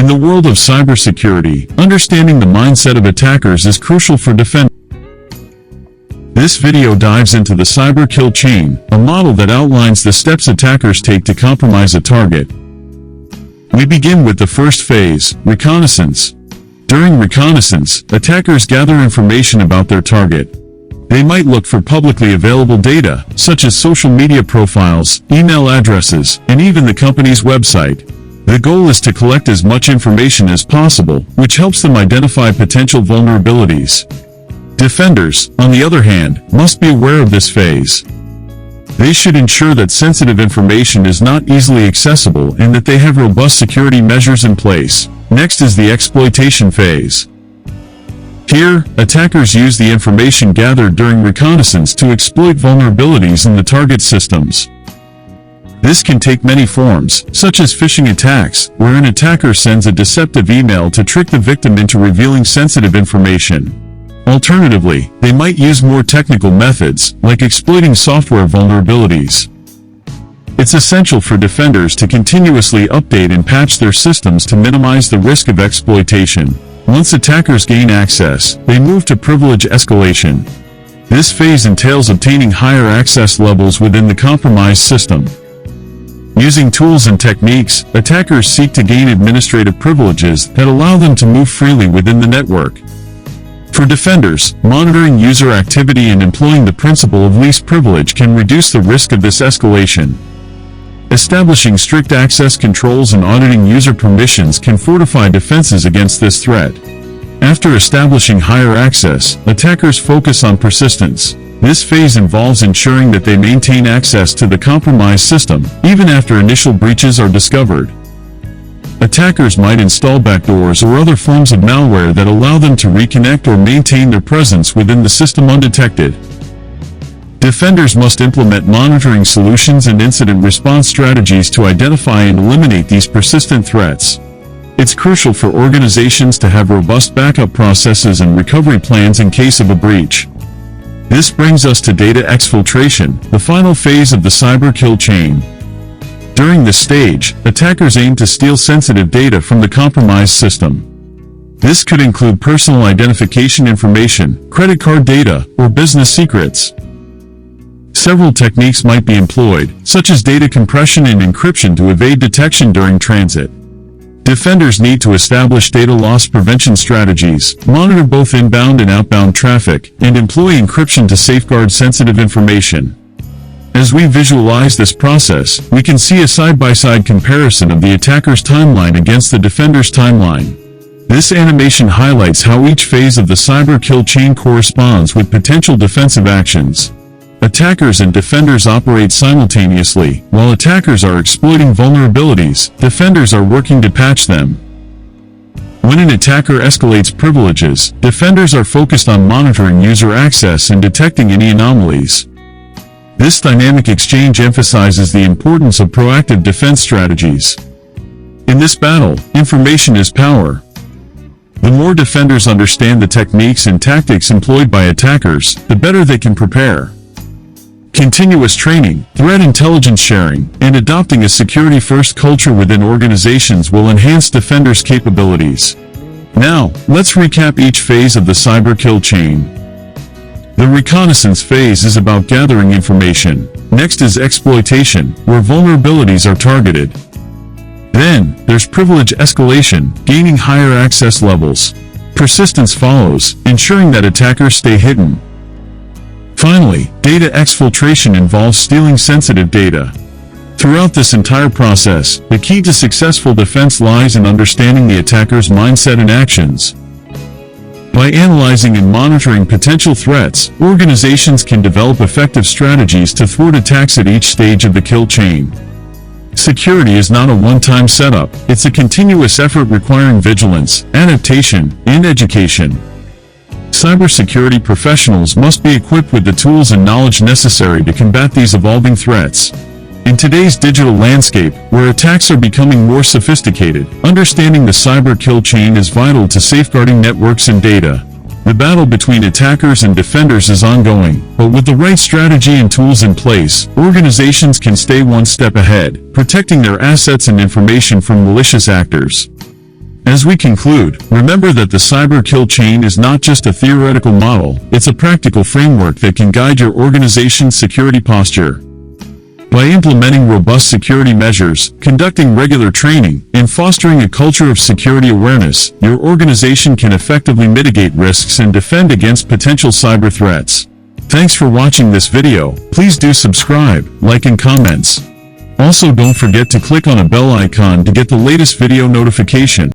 the world of cybersecurity, understanding the mindset of attackers is crucial for defense. This video dives into the cyber kill chain, a model that outlines the steps attackers take to compromise a target. We begin with the first phase, reconnaissance. During reconnaissance, attackers gather information about their target. They might look for publicly available data, such as social media profiles, email addresses, and even the company's website. The goal is to collect as much information as possible, which helps them identify potential vulnerabilities. Defenders, on the other hand, must be aware of this phase. They should ensure that sensitive information is not easily accessible and that they have robust security measures in place. Next is the exploitation phase. Here, attackers use the information gathered during reconnaissance to exploit vulnerabilities in the target systems. This can take many forms, such as phishing attacks, where an attacker sends a deceptive email to trick the victim into revealing sensitive information. Alternatively, they might use more technical methods, like exploiting software vulnerabilities. It's essential for defenders to continuously update and patch their systems to minimize the risk of exploitation. Once attackers gain access, they move to privilege escalation. This phase entails obtaining higher access levels within the compromised system. Using tools and techniques, attackers seek to gain administrative privileges that allow them to move freely within the network. For defenders, monitoring user activity and employing the principle of least privilege can reduce the risk of this escalation. Establishing strict access controls and auditing user permissions can fortify defenses against this threat. After establishing higher access, attackers focus on persistence. This phase involves ensuring that they maintain access to the compromised system, even after initial breaches are discovered. Attackers might install backdoors or other forms of malware that allow them to reconnect or maintain their presence within the system undetected. Defenders must implement monitoring solutions and incident response strategies to identify and eliminate these persistent threats. It's crucial for organizations to have robust backup processes and recovery plans in case of a breach. This brings us to data exfiltration, the final phase of the cyber kill chain. During this stage, attackers aim to steal sensitive data from the compromised system. This could include personal identification information, credit card data, or business secrets. Several techniques might be employed, such as data compression and encryption to evade detection during transit. Defenders need to establish data loss prevention strategies, monitor both inbound and outbound traffic, and employ encryption to safeguard sensitive information. As we visualize this process, we can see a side-by-side comparison of the attacker's timeline against the defender's timeline. This animation highlights how each phase of the cyber kill chain corresponds with potential defensive actions. Attackers and defenders operate simultaneously. While attackers are exploiting vulnerabilities, defenders are working to patch them. When an attacker escalates privileges, defenders are focused on monitoring user access and detecting any anomalies. This dynamic exchange emphasizes the importance of proactive defense strategies. In this battle, information is power. The more defenders understand the techniques and tactics employed by attackers, the better they can prepare. Continuous training, threat intelligence sharing, and adopting a security-first culture within organizations will enhance defenders' capabilities. Now, let's recap each phase of the cyber kill chain. The reconnaissance phase is about gathering information. Next is exploitation, where vulnerabilities are targeted. Then, there's privilege escalation, gaining higher access levels. Persistence follows, ensuring that attackers stay hidden. Finally, data exfiltration involves stealing sensitive data. Throughout this entire process, the key to successful defense lies in understanding the attacker's mindset and actions. By analyzing and monitoring potential threats, organizations can develop effective strategies to thwart attacks at each stage of the kill chain. Security is not a one-time setup, it's a continuous effort requiring vigilance, adaptation, and education. Cybersecurity professionals must be equipped with the tools and knowledge necessary to combat these evolving threats. In today's digital landscape, where attacks are becoming more sophisticated, understanding the cyber kill chain is vital to safeguarding networks and data. The battle between attackers and defenders is ongoing, but with the right strategy and tools in place, organizations can stay one step ahead, protecting their assets and information from malicious actors. As we conclude, remember that the cyber kill chain is not just a theoretical model, it's a practical framework that can guide your organization's security posture. By implementing robust security measures, conducting regular training, and fostering a culture of security awareness, your organization can effectively mitigate risks and defend against potential cyber threats. Thanks for watching this video. Please do subscribe, like and comments. Also don't forget to click on a bell icon to get the latest video notification.